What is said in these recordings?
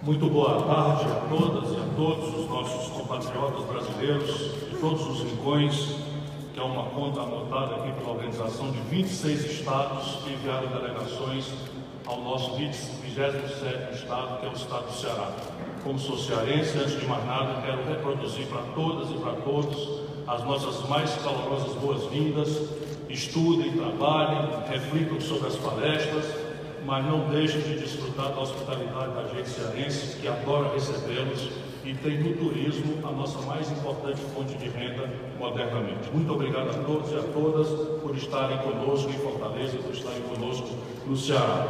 Muito boa tarde a todas e a todos os nossos compatriotas brasileiros de todos os rincões, que é uma conta anotada aqui pela organização de 26 estados que enviaram delegações ao nosso 27º estado, que é o estado do Ceará. Como sou cearense, antes de mais nada, quero reproduzir para todas e para todos as nossas mais calorosas boas-vindas. Estudem, trabalhem, reflitam sobre as palestras, mas não deixem de desfrutar da hospitalidade da gente cearense, que adora recebê-los e tem no turismo a nossa mais importante fonte de renda modernamente. Muito obrigado a todos e a todas por estarem conosco em Fortaleza, por estarem conosco no Ceará.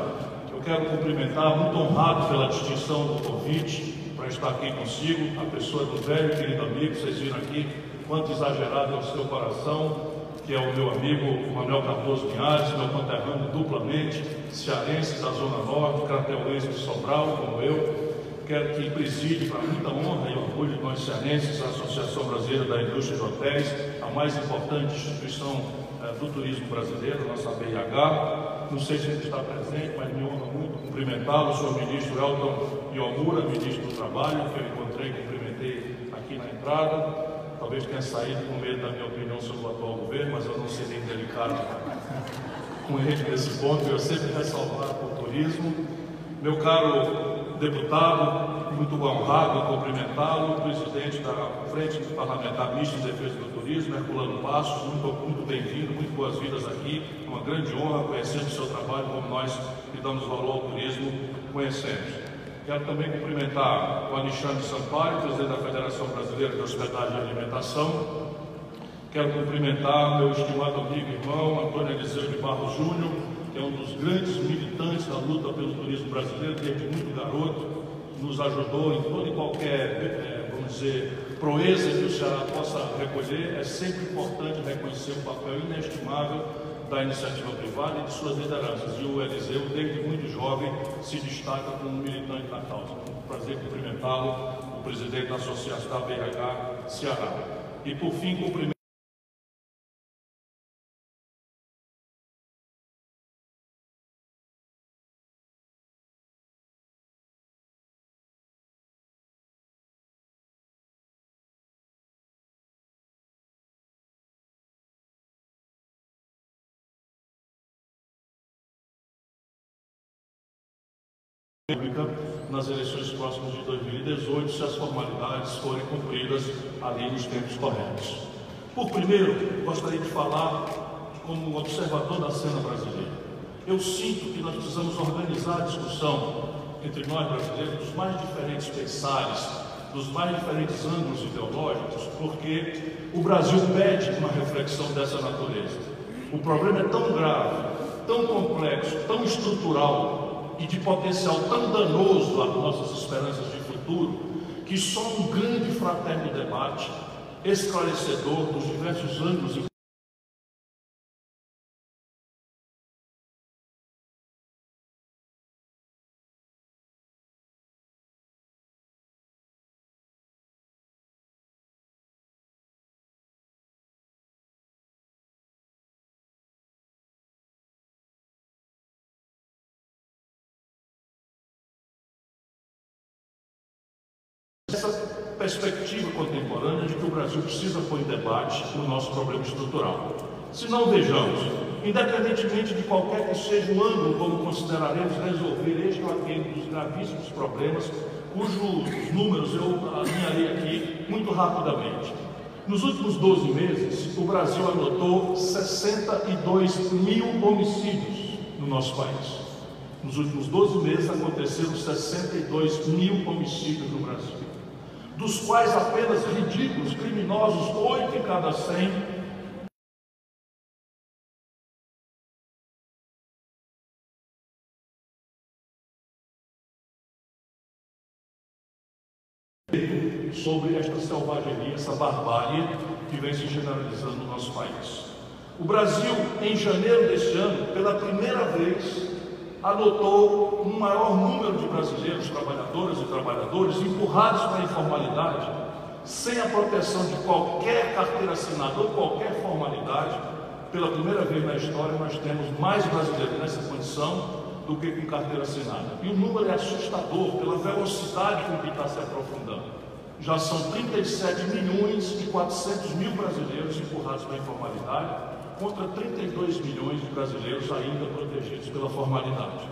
Eu quero cumprimentar, muito honrado pela distinção do convite para estar aqui consigo, a pessoa do velho querido amigo. Vocês viram aqui quanto exagerado é o seu coração, que é o meu amigo Manuel Cardoso Linhares, meu conterrâneo duplamente, cearense da Zona Norte, crateuense de Sobral, como eu. Quero que preside, para muita honra e orgulho de nós cearenses, a Associação Brasileira da Indústria de Hotéis, a mais importante instituição do turismo brasileiro, nossa BIH. Não sei se ele está presente, mas me honra muito cumprimentá-lo, o senhor ministro Elton Iomura, ministro do Trabalho, que eu encontrei e cumprimentei aqui na entrada. Talvez tenha saído com medo da minha opinião sobre o atual governo, mas eu não serei delicado com ele nesse ponto. Eu sempre ressalvar o turismo. Meu caro deputado, muito honrado em cumprimentá-lo, o presidente da Frente Parlamentar Mista em Defesa do Turismo, Herculano Passos, muito bem-vindo, muito boas-vindas aqui. É uma grande honra conhecer o seu trabalho, como nós que damos valor ao turismo conhecemos. Quero também cumprimentar o Alexandre Sampaio, presidente da Federação Brasileira de Hospedagem e Alimentação. Quero cumprimentar meu estimado amigo e irmão Antônio Eliseu de Barros Júnior, que é um dos grandes militantes da luta pelo turismo brasileiro, desde muito garoto, nos ajudou em toda e qualquer, vamos dizer, proeza que o Ceará possa recolher. É sempre importante reconhecer o papel inestimável da iniciativa privada e de suas lideranças. E o Eliseu, desde muito jovem, se destaca como um militante da causa. É um prazer cumprimentá-lo, o presidente da Associação da BIH Ceará. E, por fim, cumprimento nas eleições próximas de 2018, se as formalidades forem cumpridas ali nos tempos corretos. Por primeiro, gostaria de falar como observador da cena brasileira. Eu sinto que nós precisamos organizar a discussão entre nós brasileiros dos mais diferentes pensares, dos mais diferentes ângulos ideológicos, porque o Brasil pede uma reflexão dessa natureza. O problema é tão grave, tão complexo, tão estrutural e de potencial tão danoso às nossas esperanças de futuro, que só um grande e fraterno debate, esclarecedor dos diversos ângulos essa perspectiva contemporânea de que o Brasil precisa pôr em debate o nosso problema estrutural. Se não, vejamos, independentemente de qualquer que seja o ângulo como consideraremos resolver este ou aquele dos gravíssimos problemas, cujos números eu alinharei aqui muito rapidamente. Nos últimos 12 meses, o Brasil anotou 62 mil homicídios no nosso país. Nos últimos 12 meses aconteceram 62 mil homicídios no Brasil, dos quais apenas ridículos, criminosos, 8 em cada 100 sobre esta selvageria, essa barbárie que vem se generalizando no nosso país. O Brasil, em janeiro deste ano, pela primeira vez, anotou um maior número de brasileiros, trabalhadoras e trabalhadores, empurrados para a informalidade, sem a proteção de qualquer carteira assinada ou qualquer formalidade. Pela primeira vez na história, nós temos mais brasileiros nessa condição do que com carteira assinada. E o número é assustador pela velocidade com que está se aprofundando. Já são 37 milhões e 400 mil brasileiros empurrados para a informalidade, contra 32 milhões de brasileiros ainda protegidos pela formalidade.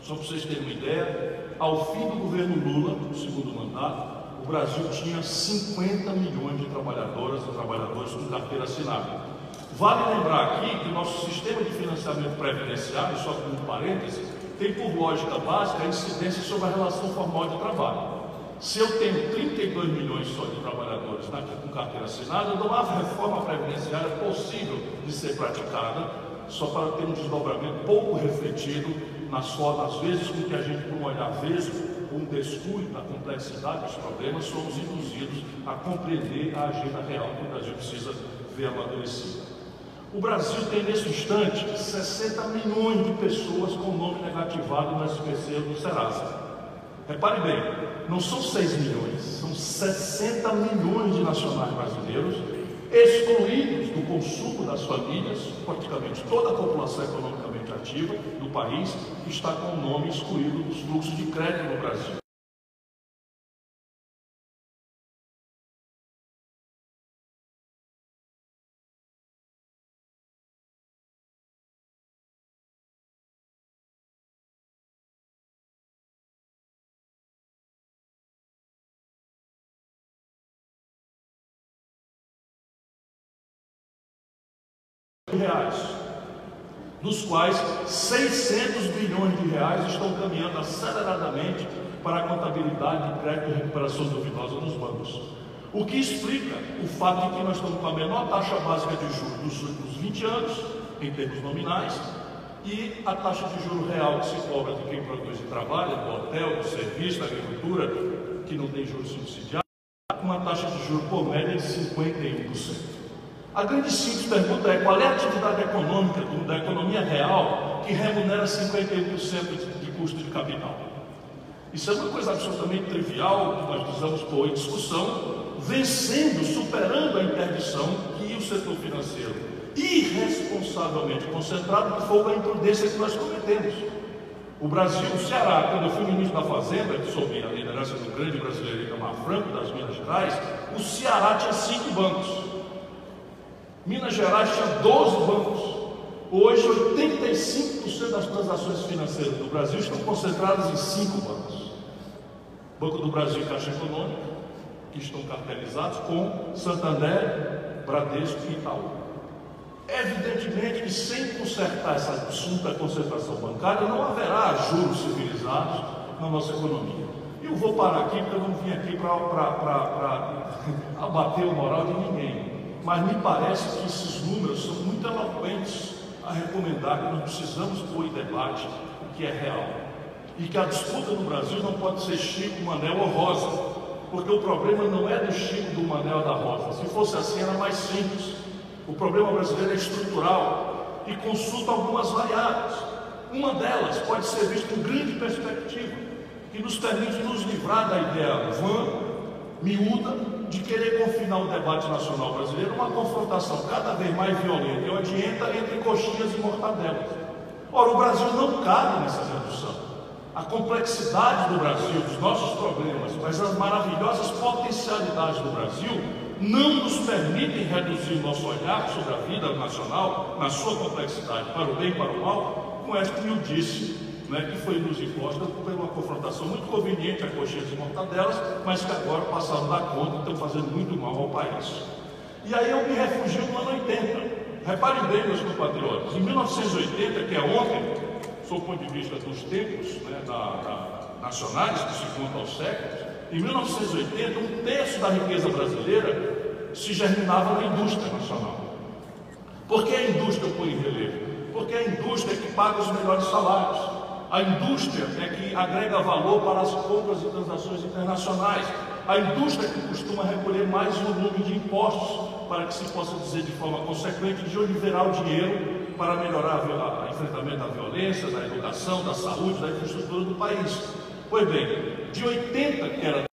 Só para vocês terem uma ideia, ao fim do governo Lula, no segundo mandato, o Brasil tinha 50 milhões de trabalhadoras e trabalhadores com carteira assinada. Vale lembrar aqui que o nosso sistema de financiamento previdenciário, só como um parêntese, tem por lógica básica a incidência sobre a relação formal de trabalho. Se eu tenho 32 milhões só de trabalhadores com carteira assinada, não há reforma previdenciária possível de ser praticada, só para ter um desdobramento pouco refletido nas vezes com que a gente, por um olhar vesgo, um descuido da complexidade dos problemas, somos induzidos a compreender a agenda real que o Brasil precisa ver amadurecida. O Brasil tem, nesse instante, 60 milhões de pessoas com nome negativado no SPC do Serasa. Repare bem, não são 6 milhões, são 60 milhões de nacionais brasileiros excluídos do consumo das famílias, praticamente toda a população economicamente ativa do país está com o nome excluído dos fluxos de crédito no Brasil. Reais, dos quais 600 bilhões de reais estão caminhando aceleradamente para a contabilidade de crédito e recuperação duvidosa nos bancos. O que explica o fato de que nós estamos com a menor taxa básica de juros dos últimos 20 anos, em termos nominais, e a taxa de juro real que se cobra de quem produz e trabalha, do hotel, do serviço, da agricultura, que não tem juros subsidiados, com uma taxa de juros por média de 51%. A grande simples pergunta é: qual é a atividade econômica da economia real que remunera 51% de custo de capital? Isso é uma coisa absolutamente trivial que nós precisamos pôr em discussão, vencendo, superando a interdição que o setor financeiro irresponsavelmente concentrado, que foi a imprudência que nós cometemos. O Brasil, o Ceará, quando eu fui ministro da Fazenda, sob a liderança do grande brasileiro Itamar Franco, das Minas Gerais, o Ceará tinha 5 bancos. Minas Gerais tinha 12 bancos. Hoje, 85% das transações financeiras do Brasil estão concentradas em 5 bancos. Banco do Brasil e Caixa Econômica, que estão cartelizados com Santander, Bradesco e Itaú. Evidentemente que sem consertar essa assunta concentração bancária, não haverá juros civilizados na nossa economia. E eu vou parar aqui, porque eu não vim aqui para abater o moral de ninguém. Mas me parece que esses números são muito eloquentes a recomendar que nós precisamos pôr em debate o que é real. E que a disputa no Brasil não pode ser Chico, Manel ou Rosa, porque o problema não é do Chico, do Manel ou da Rosa. Se fosse assim, era mais simples. O problema brasileiro é estrutural e consulta algumas variáveis. Uma delas pode ser vista com grande perspectiva, que nos permite nos livrar da ideia vã, miúda, de querer confinar o debate nacional brasileiro uma confrontação cada vez mais violenta e odienta entre coxinhas e mortadelas. Ora, o Brasil não cabe nessa redução. A complexidade do Brasil, dos nossos problemas, mas as maravilhosas potencialidades do Brasil não nos permitem reduzir o nosso olhar sobre a vida nacional, na sua complexidade, para o bem e para o mal, com esta miudice, que foi nos imposta por uma confrontação muito conveniente a coxinhas e mortadelas, mas que agora passaram da conta e estão fazendo muito mal ao país. E aí eu me refugio no ano 80. Reparem bem, meus compatriotas, em 1980, que é ontem, sob o ponto de vista dos tempos nacionais, que se contam aos séculos, em 1980, 1/3 da riqueza brasileira se germinava na indústria nacional. Por que a indústria eu ponho em relevo? Porque a indústria é que paga os melhores salários. A indústria é que agrega valor para as compras e transações internacionais. A indústria é que costuma recolher mais volume de impostos para que se possa dizer de forma consequente de onde virá o dinheiro para melhorar o enfrentamento da violência, da educação, da saúde, da infraestrutura do país. Pois bem, de 80, que era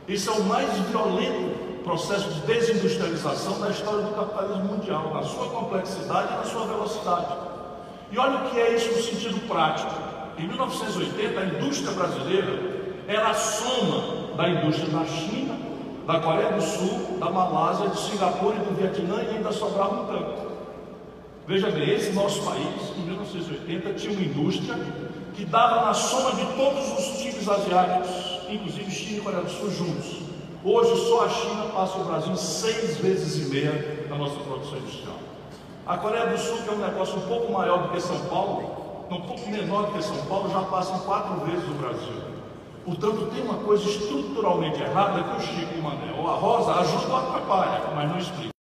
Esse é o mais violento processo de desindustrialização da história do capitalismo mundial, na sua complexidade e na sua velocidade. E olha o que é isso no sentido prático. Em 1980, a indústria brasileira era a soma da indústria da China, da Coreia do Sul, da Malásia, de Singapura e do Vietnã, e ainda sobrava um tanto. Veja bem, esse nosso país, em 1980, tinha uma indústria que dava na soma de todos os tigres asiáticos, inclusive China e Coreia do Sul juntos. Hoje só a China passa o Brasil 6,5 vezes na nossa produção industrial. A Coreia do Sul, que é um negócio um pouco maior do que São Paulo, um pouco menor do que São Paulo, já passa em 4 vezes o Brasil. Portanto, tem uma coisa estruturalmente errada que o Chico e o Manel ou a Rosa ajudam ou atrapalham, mas não explicam.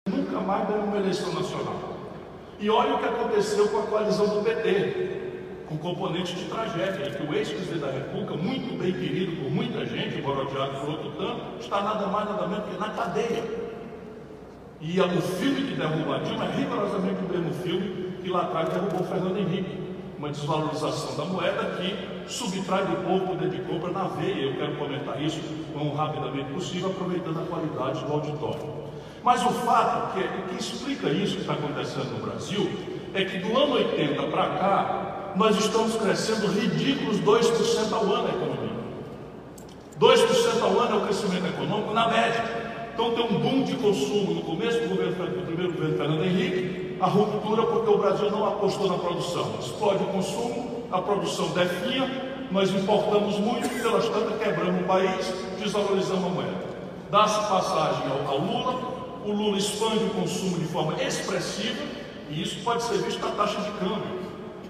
Nunca mais deu uma eleição nacional. E olha o que aconteceu com a coalizão do PT, com componente de tragédia, em que o ex-presidente da República, muito bem querido por muita gente, embora odiado por outro tanto, está nada mais nada menos que na cadeia. E o filme que derruba a Dilma é rigorosamente o mesmo filme que lá atrás derrubou Fernando Henrique. Uma desvalorização da moeda que subtrai do povo poder de compra na veia. Eu quero comentar isso tão rapidamente possível, aproveitando a qualidade do auditório. Mas o fato que explica isso que está acontecendo no Brasil é que do ano 80 para cá nós estamos crescendo ridículos 2% ao ano a economia. 2% ao ano é o crescimento econômico na média. Então tem um boom de consumo no começo do primeiro governo Fernando Henrique, a ruptura porque o Brasil não apostou na produção. Explode o consumo, a produção definha, nós importamos muito, pelas tantas quebramos o país, desvalorizamos a moeda. Dá-se passagem ao Lula, o Lula expande o consumo de forma expressiva, e isso pode ser visto na taxa de câmbio,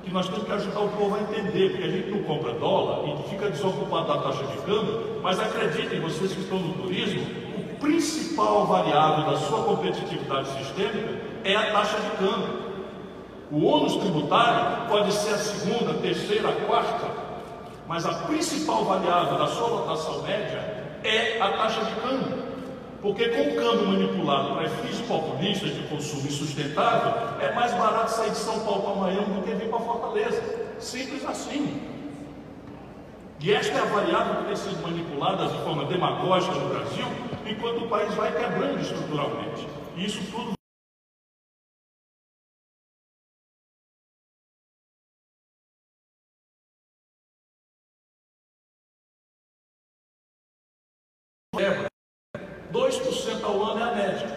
que nós temos que ajudar o povo a entender, porque a gente não compra dólar e fica desocupado da taxa de câmbio, mas acreditem, vocês que estão no turismo, o principal variável da sua competitividade sistêmica é a taxa de câmbio. O ônus tributário pode ser a segunda, a terceira, a quarta, mas a principal variável da sua lotação média é a taxa de câmbio. Porque com o câmbio manipulado para fins populistas de consumo insustentável, é mais barato sair de São Paulo para Miami do que vir para Fortaleza. Simples assim. E esta é a variável que tem sido manipulada de forma demagógica no Brasil, enquanto o país vai quebrando estruturalmente. E isso tudo quebra. 2% ao ano é a média,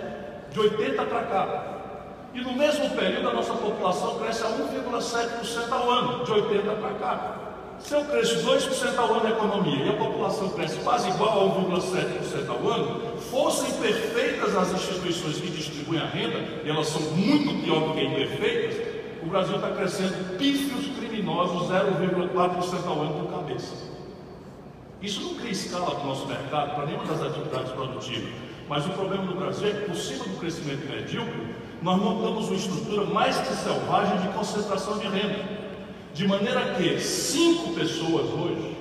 de 80 para cá. E no mesmo período a nossa população cresce a 1,7% ao ano, de 80 para cá. Se eu cresço 2% ao ano na economia e a população cresce quase igual a 1,7% ao ano, fossem perfeitas as instituições que distribuem a renda, e elas são muito pior do que imperfeitas, o Brasil está crescendo pífios criminosos 0,4% ao ano por cabeça. Isso não cria escala para o nosso mercado, para nenhuma das atividades produtivas. Mas o problema do Brasil é que, por cima do crescimento medíocre, nós montamos uma estrutura mais que selvagem de concentração de renda. De maneira que 5 pessoas hoje,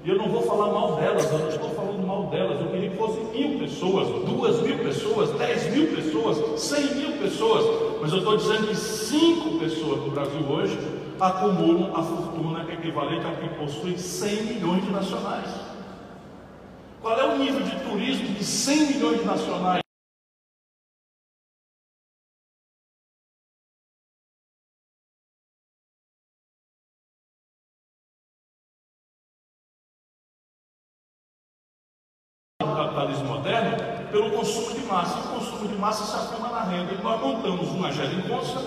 e eu não vou falar mal delas, eu não estou falando mal delas, eu queria que fossem 1.000 pessoas, 2.000 pessoas, 10.000 pessoas, 100.000 pessoas, mas eu estou dizendo que 5 pessoas no Brasil hoje acumulam a fortuna equivalente ao que possui 100 milhões de nacionais. Qual é o nível de turismo de 100 milhões de nacionais? Do capitalismo moderno, pelo consumo de massa. E o consumo de massa se afirma na renda. E nós montamos uma geringonça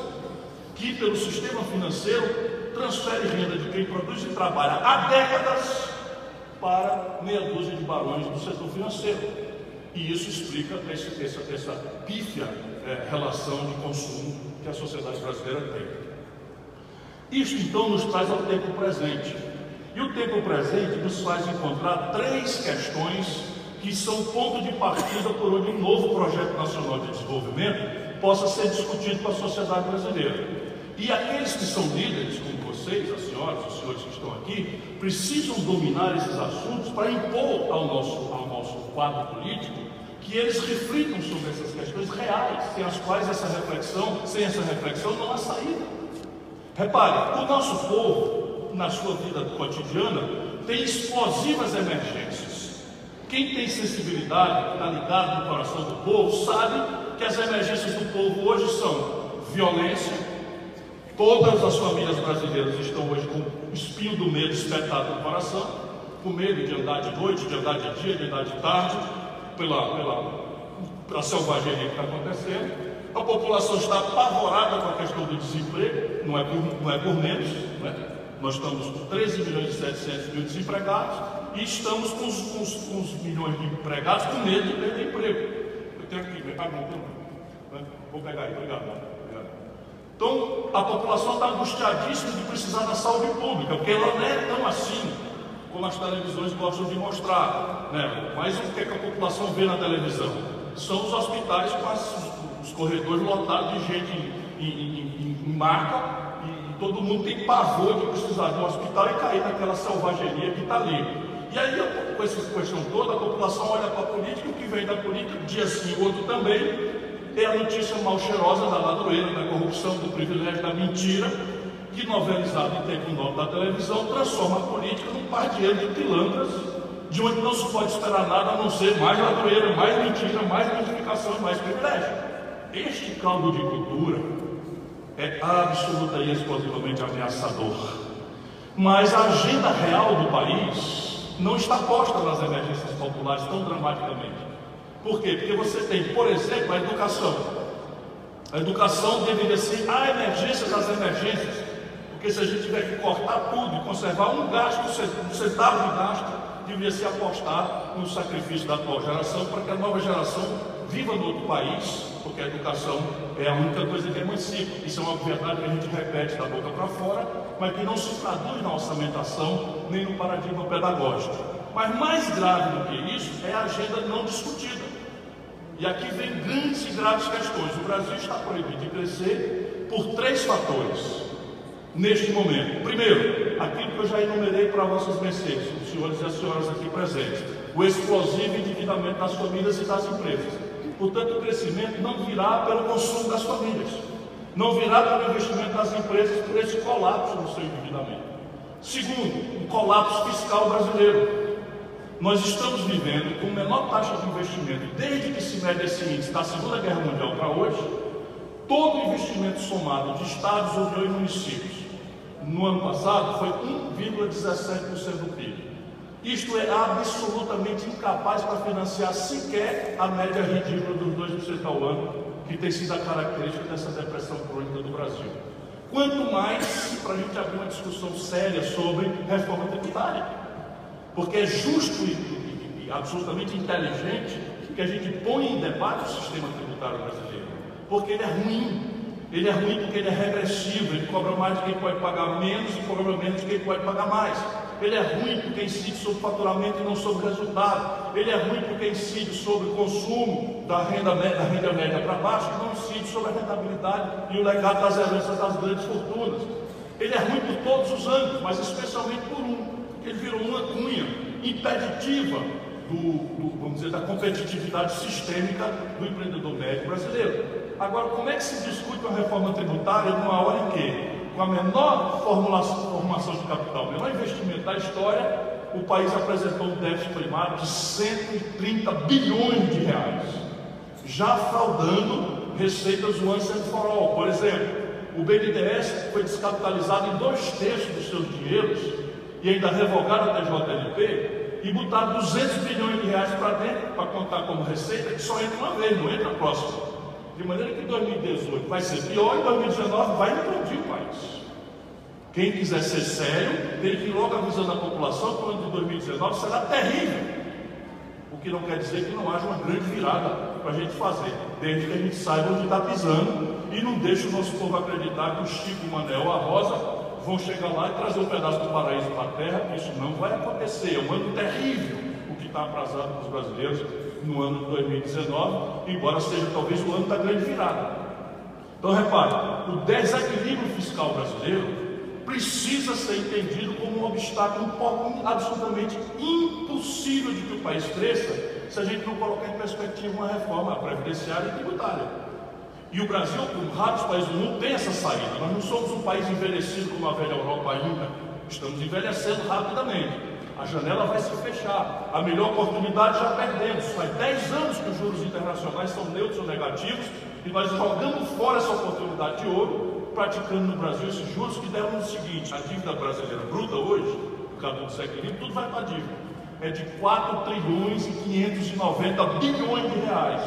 que, pelo sistema financeiro, transfere renda de quem produz e trabalha há décadas para meia dúzia de barões do setor financeiro. E isso explica essa pífia relação de consumo que a sociedade brasileira tem. Isso então nos traz ao tempo presente. E o tempo presente nos faz encontrar três questões que são ponto de partida por onde um novo projeto nacional de desenvolvimento possa ser discutido com a sociedade brasileira. E aqueles que são líderes, como vocês, as senhoras, os senhores que estão aqui, precisam dominar esses assuntos para impor ao nosso quadro político que eles reflitam sobre essas questões reais, sem as quais sem essa reflexão não há saída. Repare, o nosso povo, na sua vida cotidiana, tem explosivas emergências. Quem tem sensibilidade, que está ligado no coração do povo, sabe que as emergências do povo hoje são violência. Todas as famílias brasileiras estão hoje com o espinho do medo espetado no coração, com medo de andar de noite, de andar de dia, de andar de tarde, pela selvageria que está acontecendo. A população está apavorada com a questão do desemprego, não é por menos, né? Nós estamos com 13 milhões e 700 mil desempregados e estamos com uns milhões de empregados com medo de perder emprego. Eu tenho aqui, vou pegar aí, obrigado. Então, a população está angustiadíssima de precisar da saúde pública, porque ela não é tão assim como as televisões gostam de mostrar, né? Mas o que a população vê na televisão? São os hospitais com os corredores lotados de gente em marca, e todo mundo tem pavor de precisar de um hospital e cair naquela selvageria que está ali. E aí, com essa questão toda, a população olha para a política, o que vem da política, dia sim, o outro também, é a notícia mal cheirosa da ladroeira, da corrupção, do privilégio, da mentira, que novelizado em tempo novo da televisão, transforma a política num pardieiro de pilantras, de onde não se pode esperar nada a não ser mais ladroeira, mais mentira, mais modificação e mais privilégio. Este caldo de cultura é absoluta e explosivamente ameaçador. Mas a agenda real do país não está posta nas emergências populares tão dramaticamente. Por quê? Porque você tem, por exemplo, a educação. A educação deveria ser a emergência das emergências. Porque se a gente tiver que cortar tudo e conservar um centavo de gasto, deveria se apostar no sacrifício da atual geração para que a nova geração viva no outro país, porque a educação é a única coisa que emancipa. Isso é uma verdade que a gente repete da boca para fora, mas que não se traduz na orçamentação nem no paradigma pedagógico. Mas mais grave do que isso é a agenda não discutida. E aqui vem grandes e graves questões. O Brasil está proibido de crescer por três fatores neste momento. Primeiro, aquilo que eu já enumerei para vossas mercês, os senhores e as senhoras aqui presentes: o explosivo endividamento das famílias e das empresas. Portanto, o crescimento não virá pelo consumo das famílias, não virá pelo investimento das empresas, por esse colapso no seu endividamento. Segundo, o colapso fiscal brasileiro. Nós estamos vivendo com menor taxa de investimento desde que se mede esse índice da Segunda Guerra Mundial para hoje. Todo o investimento somado de estados, união e municípios no ano passado foi 1,17% do PIB. Isto é absolutamente incapaz para financiar sequer a média ridícula dos 2% ao ano, que tem sido a característica dessa depressão crônica do Brasil. Quanto mais para a gente abrir uma discussão séria sobre reforma tributária. Porque é justo e absolutamente inteligente que a gente ponha em debate o sistema tributário brasileiro. Porque ele é ruim. Ele é ruim porque ele é regressivo, ele cobra mais de quem pode pagar menos e cobra menos de quem pode pagar mais. Ele é ruim porque incide sobre o faturamento e não sobre o resultado. Ele é ruim porque incide sobre o consumo da renda média para baixo e não incide sobre a rentabilidade e o legado das heranças das grandes fortunas. Ele é ruim por todos os âmbitos, mas especialmente por um. Ele virou uma cunha impeditiva vamos dizer, da competitividade sistêmica do empreendedor médio brasileiro. Agora, como é que se discute uma reforma tributária numa hora em que, com a menor formação de capital, o menor investimento da história, o país apresentou um déficit primário de 130 bilhões de reais, já fraudando receitas once and for all? Por exemplo, o BNDES foi descapitalizado em 2/3 dos seus dinheiros e ainda revogado a TJLP e botar 200 bilhões de reais para dentro para contar como receita, que só entra uma vez, não entra a próxima. De maneira que 2018 vai ser pior e 2019 vai implodir o país. Quem quiser ser sério tem que ir logo avisando a população que o ano de 2019 será terrível. O que não quer dizer que não haja uma grande virada para a gente fazer, desde que a gente saiba onde está pisando e não deixe o nosso povo acreditar que o Chico, o Mané ou a Rosa vão chegar lá e trazer um pedaço do paraíso para a terra. Isso não vai acontecer. É um ano terrível o que está atrasado para os brasileiros no ano de 2019, embora seja talvez o ano da grande virada. Então repare, o desequilíbrio fiscal brasileiro precisa ser entendido como um obstáculo absolutamente impossível de que o país cresça se a gente não colocar em perspectiva uma reforma previdenciária e tributária. E o Brasil, como raros países do mundo, tem essa saída. Nós não somos um país envelhecido como a velha Europa ainda. Estamos envelhecendo rapidamente. A janela vai se fechar. A melhor oportunidade já perdemos. Faz 10 anos que os juros internacionais são neutros ou negativos e nós jogamos fora essa oportunidade de ouro, praticando no Brasil esses juros que deram o seguinte: a dívida brasileira bruta hoje, por causa do desequilíbrio, tudo vai para a dívida. É de 4 trilhões e 590 bilhões de reais.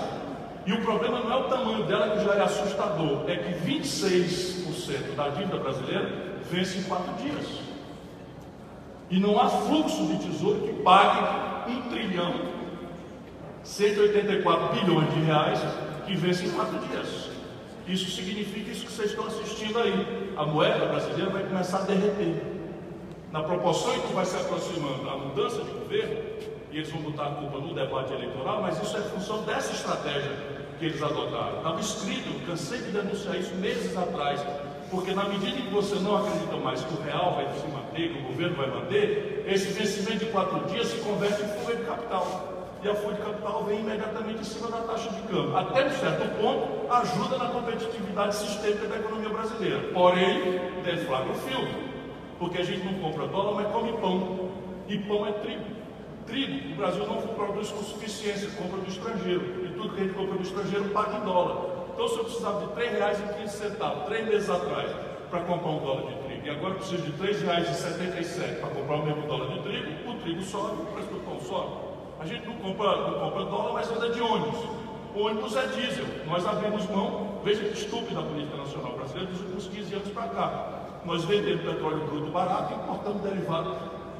E o problema não é o tamanho dela, que já é assustador, é que 26% da dívida brasileira vence em 4 dias. E não há fluxo de tesouro que pague 1 trilhão 184 bilhões de reais que vence em 4 dias. Isso significa isso que vocês estão assistindo aí. A moeda brasileira vai começar a derreter. Na proporção em que vai se aproximando a mudança de governo, e eles vão botar a culpa no debate eleitoral, mas isso é função dessa estratégia que eles adotaram. Estava escrito, eu cansei de denunciar isso meses atrás, porque na medida em que você não acredita mais que o real vai se manter, que o governo vai manter, esse vencimento de 4 dias se converte em fuga de capital. E a fuga de capital vem imediatamente em cima da taxa de câmbio. Até um certo ponto, ajuda na competitividade sistêmica da economia brasileira. Porém, deflagra o filme, porque a gente não compra dólar, mas come pão. E pão é trigo. Trigo, o Brasil não produz com suficiência, compra do estrangeiro. E tudo que a gente compra do estrangeiro paga em dólar. Então, se eu precisava de R$ 3,15, 3 meses atrás, para comprar um dólar de trigo, e agora eu preciso de R$ 3,77 para comprar o mesmo dólar de trigo, o trigo sobe, o preço do pão sobe. A gente não compra dólar, mas anda de ônibus. O ônibus é diesel. Nós abrimos mão, veja que estúpida a política nacional brasileira dos últimos 15 anos para cá. Nós vendemos petróleo bruto barato e importamos derivado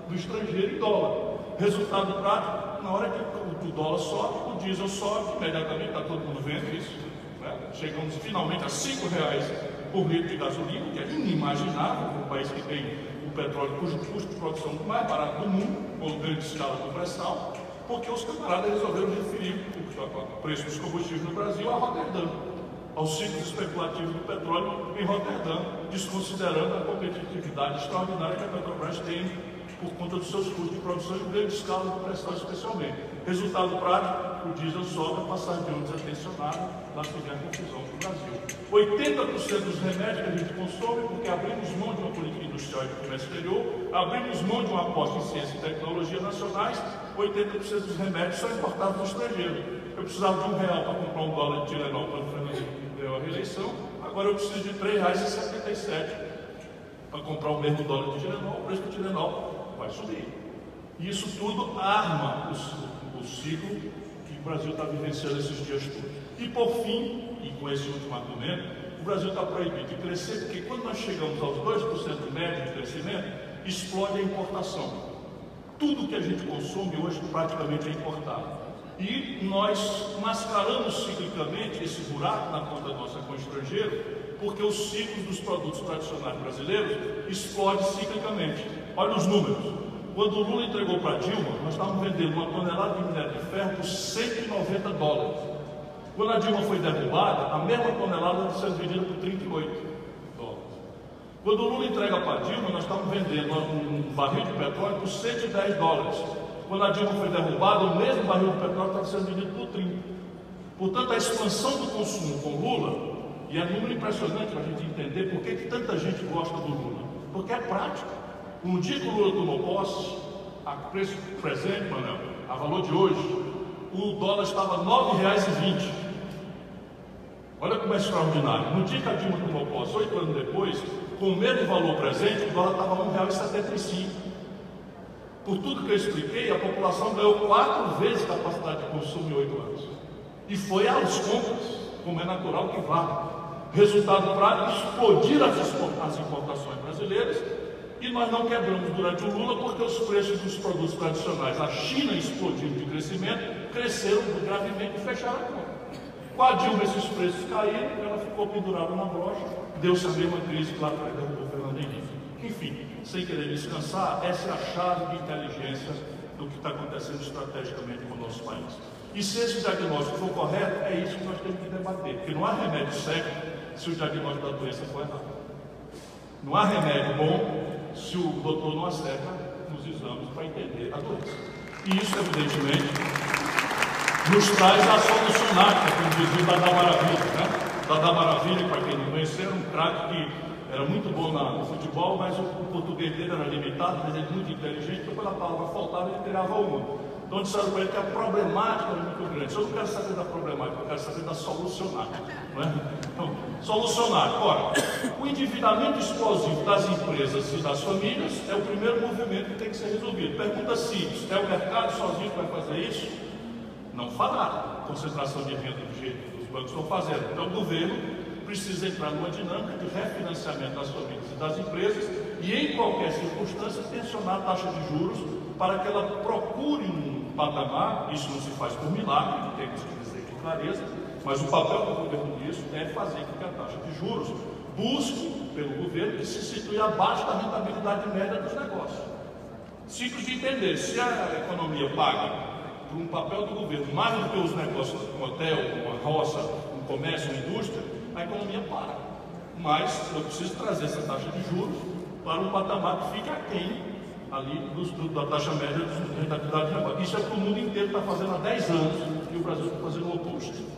do estrangeiro em dólar. Resultado prático, na hora que o dólar sobe, o diesel sobe, imediatamente está todo mundo vendo isso. Né? Chegamos finalmente a R$ 5,00 por litro de gasolina, que é inimaginável para um país que tem o petróleo cujo custo de produção mais barato do mundo, com grande escala de pressão, porque os camaradas resolveram referir o preço dos combustíveis no Brasil a Roterdã, aos ciclos especulativos do petróleo em Roterdã, desconsiderando a competitividade extraordinária que a Petrobras tem por conta dos seus custos de produção em grande escala de pressão especialmente. Resultado prático, o diesel sobe a passar de ônibus atencionado, lá se vem a confusão no Brasil. 80% dos remédios que a gente consome, porque abrimos mão de uma política industrial e de comércio exterior, abrimos mão de uma aposta em ciência e tecnologia nacionais, 80% dos remédios são importados do estrangeiro. Eu precisava de R$ 1,00 para comprar um dólar de Tilenol quando o Fernandinho deu a reeleição, agora eu preciso de R$ 3,77 para comprar o mesmo dólar de Tilenol, o preço do Tilenol vai subir. E isso tudo arma o ciclo que o Brasil está vivenciando esses dias todos. E por fim, e com esse último argumento, o Brasil está proibido de crescer, porque quando nós chegamos aos 2% médio de crescimento, explode a importação. Tudo que a gente consome hoje praticamente é importado. E nós mascaramos ciclicamente esse buraco na conta nossa com o estrangeiro, porque os ciclos dos produtos tradicionais brasileiros explodem ciclicamente. Olha os números. Quando o Lula entregou para Dilma, nós estávamos vendendo uma tonelada de minério de ferro por $190. Quando a Dilma foi derrubada, a mesma tonelada está sendo vendida por $38. Quando o Lula entrega para a Dilma, nós estamos vendendo um barril de petróleo por $110. Quando a Dilma foi derrubada, o mesmo barril de petróleo estava sendo vendido por 30. Portanto, a expansão do consumo com Lula, e é um número impressionante para a gente entender por que tanta gente gosta do Lula, porque é prático. Um dia que o Lula tomou posse, a preço presente, Manuel, a valor de hoje, o dólar estava R$ 9,20. Olha como é extraordinário. No dia que a Dilma tomou posse, 8 anos depois, com o mesmo valor presente, o dólar estava R$ 1,75. Por tudo que eu expliquei, a população ganhou 4 vezes a capacidade de consumo em 8 anos. E foi aos compras, como é natural que vá. Resultado prático, explodir as importações brasileiras E nós não quebramos durante o Lula porque os preços dos produtos tradicionais, a China explodindo de crescimento, cresceram gravemente e fecharam a conta. Com a Dilma esses preços caíram, ela ficou pendurada na brocha, deu-se a mesma crise que lá atrás derrubou o Fernando Henrique. Enfim, sem querer descansar, essa é a chave de inteligência do que está acontecendo estrategicamente com o nosso país. E se esse diagnóstico for correto, é isso que nós temos que debater, porque não há remédio certo se o diagnóstico da doença for errado. Não há remédio bom se o doutor não acerta nos exames para entender a doença. E isso, evidentemente, nos traz a solucionar, como dizia o Dada Maravilha, né? Dada Maravilha, para quem não conhecia, era um craque que era muito bom no futebol, mas o português dele era limitado, mas ele muito inteligente, então quando a palavra faltava, ele criava uma. Então disseram para ele que a problemática era muito grande. Eu não quero saber da problemática, eu quero saber da solucionar. Não é? Então, solucionar. Ora, o endividamento explosivo das empresas e das famílias é o primeiro movimento que tem que ser resolvido. Pergunta simples: é o mercado sozinho que vai fazer isso? Não fará concentração de renda do jeito que os bancos estão fazendo. Então o governo precisa entrar numa dinâmica de refinanciamento das famílias e das empresas e, em qualquer circunstância, tensionar a taxa de juros para que ela procure um patamar. Isso não se faz por milagre, temos que dizer com clareza, mas o papel do governo nisso é fazer com que a taxa de juros busque, pelo governo, que se situe abaixo da rentabilidade média dos negócios. Simples de entender: se a economia paga por um papel do governo mais do que os negócios, um hotel, uma roça, um comércio, uma indústria, a economia para. Mas eu preciso trazer essa taxa de juros para um patamar que fique aquém ali da taxa média de rentabilidade de negócio. Isso é o que o mundo inteiro está fazendo há 10 anos e o Brasil está fazendo o oposto.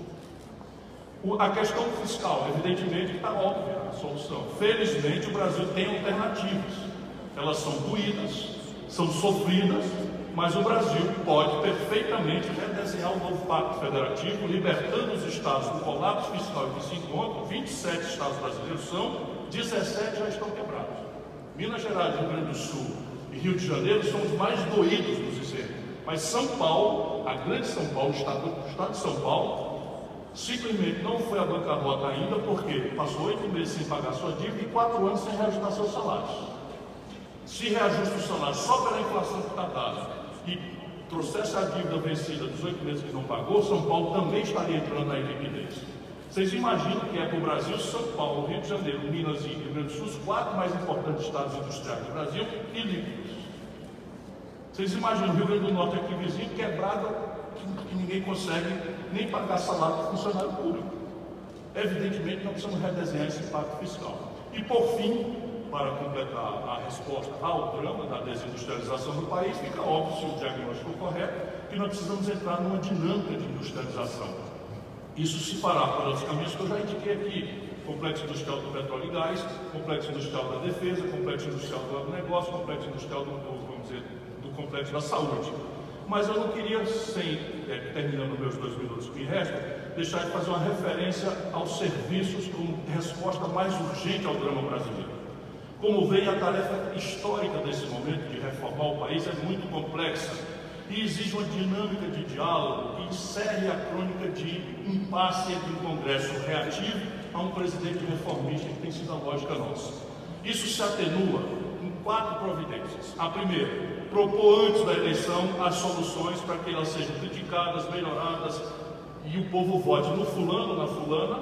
A questão fiscal, evidentemente, está óbvia a solução. Felizmente, o Brasil tem alternativas. Elas são doídas, são sofridas, mas o Brasil pode perfeitamente redesenhar o novo Pacto Federativo, libertando os estados do colapso fiscal em que se encontram. 27 estados brasileiros são, 17 já estão quebrados. Minas Gerais, Rio Grande do Sul e Rio de Janeiro são os mais doídos nos dizer. Mas São Paulo, a grande São Paulo, o estado de São Paulo, simplesmente não foi à bancarrota ainda, porque passou 8 meses sem pagar sua dívida e 4 anos sem reajustar seus salários. Se reajusta o salário só pela inflação que está dada e trouxesse a dívida vencida dos 8 meses que não pagou, São Paulo também estaria entrando na iliquidez. Vocês imaginam que é para o Brasil, São Paulo, Rio de Janeiro, Minas e Rio Grande do Sul, os 4 mais importantes estados industriais do Brasil, ilíquidos. Vocês imaginam o Rio Grande do Norte aqui vizinho, quebrado, que ninguém consegue nem pagar salário de funcionário público. Evidentemente, nós precisamos redesenhar esse pacto fiscal. E por fim, para completar a resposta ao drama da desindustrialização do país, fica óbvio, se o diagnóstico for correto, que nós precisamos entrar numa dinâmica de industrialização. Isso se fará por outros caminhos que eu já indiquei aqui: complexo industrial do petróleo e gás, complexo industrial da defesa, complexo industrial do agronegócio, complexo industrial do complexo da saúde. Mas eu não queria, terminando meus 2 minutos que me restam, deixar de fazer uma referência aos serviços como resposta mais urgente ao drama brasileiro. Como veio, a tarefa histórica desse momento de reformar o país é muito complexa e exige uma dinâmica de diálogo que encerre a crônica de impasse entre um Congresso reativo a um presidente reformista, que tem sido a lógica nossa. Isso se atenua em 4 providências. A primeira: propor antes da eleição as soluções para que elas sejam criticadas, melhoradas e o povo vote no fulano, na fulana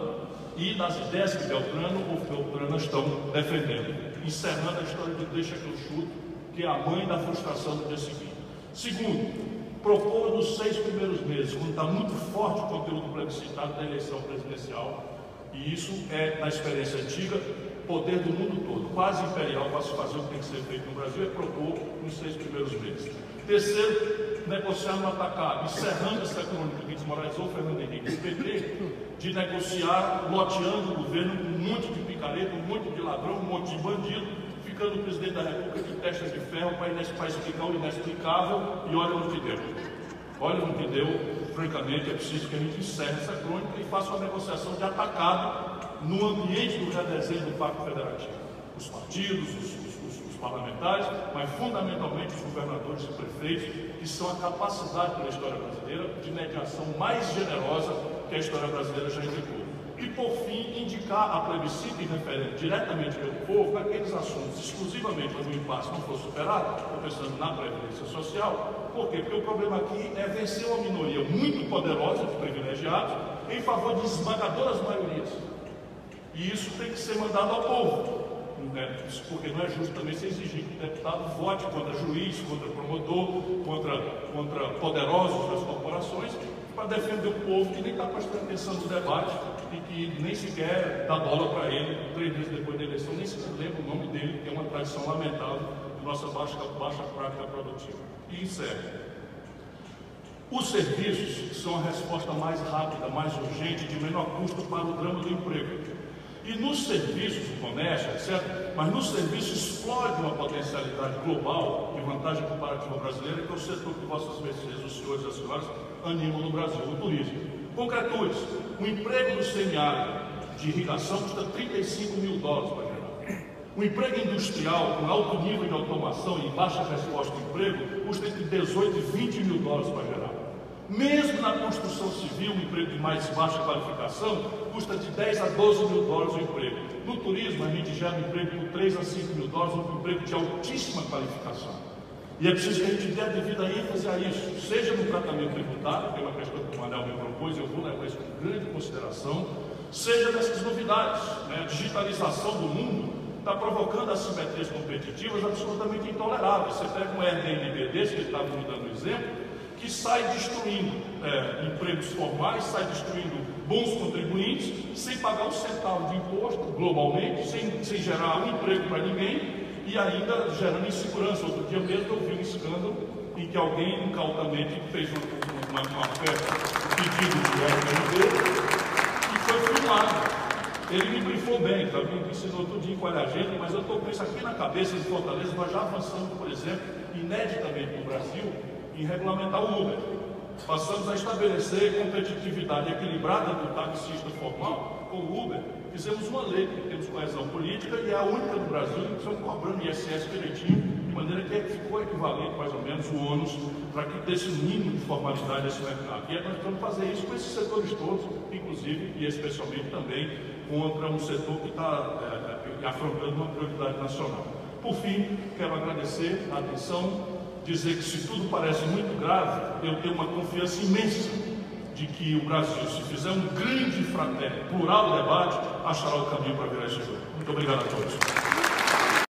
e nas ideias que Beltrano ou Beltrana estão defendendo. Encerrando a história de deixa que eu chuto, que é a mãe da frustração do dia seguinte. Segundo, propor nos 6 primeiros meses, quando está muito forte o conteúdo plebiscitário da eleição presidencial, e isso é, na experiência antiga, poder do mundo todo, quase imperial, para se fazer o que tem que ser feito no Brasil, é propor nos 6 primeiros meses. Terceiro, negociar no atacado, encerrando essa crônica que desmoralizou Fernando Henrique do PT, de negociar, loteando o governo com um monte de picareta, um monte de ladrão, um monte de bandido, ficando o presidente da República de testas de ferro para explicar o inexplicável, e olha no que deu. Olha no que deu, francamente, é preciso que a gente encerre essa crônica e faça uma negociação de atacado no ambiente do redesenho do Pacto Federativo. Os partidos, os parlamentares, mas fundamentalmente os governadores e prefeitos, que são a capacidade pela história brasileira de mediação mais generosa que a história brasileira já indicou. E, por fim, indicar a plebiscito e referendo diretamente pelo povo naqueles assuntos exclusivamente onde o impasse não for superado, estou pensando na Previdência Social. Por quê? Porque o problema aqui é vencer uma minoria muito poderosa de privilegiados em favor de esmagadoras maiorias. E isso tem que ser mandado ao povo. Porque não é justo também se exigir que o deputado vote contra juiz, contra promotor, contra poderosos das corporações, para defender o povo que nem está prestando atenção no debate e que nem sequer dá bola para ele 3 meses depois da eleição, nem se lembra o nome dele, que é uma tradição lamentável de nossa baixa prática produtiva. E encerro. Os serviços são a resposta mais rápida, mais urgente, de menor custo para o drama do emprego. E nos serviços, o comércio, etc., mas nos serviços explode uma potencialidade global de vantagem comparativa brasileira, que é o setor que vossas excelências, os senhores e as senhoras, animam no Brasil, o turismo. Concretudes, o emprego no semiárido de irrigação custa $35 mil para gerar. O emprego industrial com alto nível de automação e baixa resposta de emprego custa entre $18 e $20 mil para gerar. Mesmo na construção civil, um emprego de mais baixa qualificação custa de $10 a $12 mil o emprego. No turismo, a gente gera um emprego de $3 a $5 mil, um emprego de altíssima qualificação. E é preciso que a gente dê a devida ênfase a isso, seja no tratamento tributário, que é uma questão que o Manel me propôs, eu vou levar isso com grande consideração, seja nessas novidades. A digitalização do mundo está provocando assimetrias competitivas absolutamente intoleráveis. Você pega um Airbnb desse, que ele estava me dando exemplo, que sai destruindo empregos formais, sai destruindo bons contribuintes, sem pagar um centavo de imposto globalmente, sem gerar um emprego para ninguém e ainda gerando insegurança. Outro dia mesmo eu vi um escândalo em que alguém incautamente fez uma oferta, um pedido de Airbnb e foi filmado. Ele me brifou bem, tá? Me ensinou tudinho com a agenda, mas eu estou com isso aqui na cabeça. Em Fortaleza nós já avançamos, por exemplo, ineditamente no Brasil, em regulamentar o Uber. Passamos a estabelecer competitividade equilibrada do taxista formal com o Uber. Fizemos uma lei, que temos coesão política e é a única do Brasil que estão cobrando ISS direitinho, de maneira que ficou equivalente mais ou menos o ônus para que desse mínimo de formalidade esse mercado. E nós vamos fazer isso com esses setores todos, inclusive e especialmente também contra um setor que está afrontando uma prioridade nacional. Por fim, quero agradecer a atenção, dizer que se tudo parece muito grave, eu tenho uma confiança imensa de que o Brasil, se fizer um grande fraterno, plural debate, achará o caminho para virar esse jogo. Muito obrigado a todos.